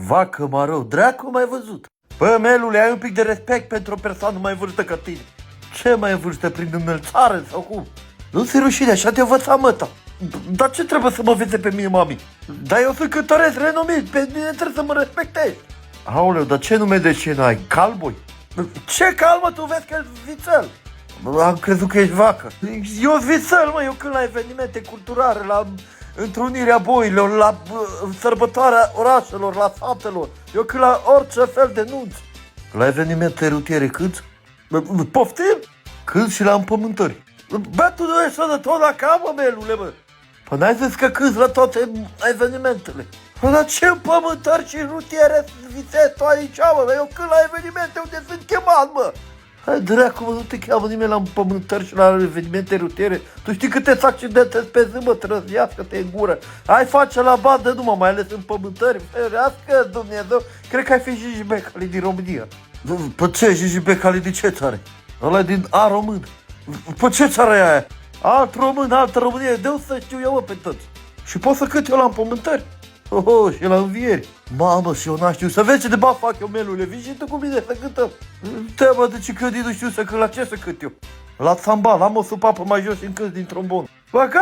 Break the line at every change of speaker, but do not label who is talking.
Vacă mă rău, dracu m-ai văzut. Bă, Melule, ai un pic de respect pentru o persoană mai vârstă ca tine. Ce mai vârstă, prin înălțare sau cum? Nu-ți rușine, așa te învăța măta. Dar ce trebuie să mă vezi pe mine, mami? Dar eu sunt cântăresc renumit, pe mine trebuie să mă respectezi. Aoleu, dar ce nume de scenă ai? Calboi? Ce calmă, tu vezi că ești vițel? Am crezut că ești vacă. Eu sunt vițel, mă, eu când la evenimente culturale, la întrunirea boilor, la sărbătoarea orașelor, la satelor, eu când la orice fel de nunți. La evenimente rutiere cât? Poftim? Cât și la împământări. Bă, tu nu ești sănătos la capă, Melule, bă. Păi n-ai zis că câți la toate evenimentele. Păi la ce împământări și rutiere visezi tu aici, mă? Eu când la evenimente unde sunt chemat, mă. Hai, dracu, mă, nu te cheamă nimeni la împământări și la evenimente rutiere. Tu știi câte accidentezi pe zi, mă, trăznească-te în gură. Ai face la bandă numai, mai ales împământări. Ferească, Dumnezeu. Cred că ai fi Gigi Becali din România. Păi ce, Gigi Becali de ce țară? Ăla din A român. Păi ce țară e aia? Alt român, altă Românie. De unde să știu eu, mă, pe toți? Și pot să cânt eu la împământări? Oh, și la învieri. Mamă, și eu n-am știu. Să vezi ce de bani fac eu, Melule. Vii și tu cu mine să cântăm. Te mă, de ce că nu știu să cânt. La ce să cânt eu? La țambal, am o supapă mai jos și încânt din trombon. Bă, că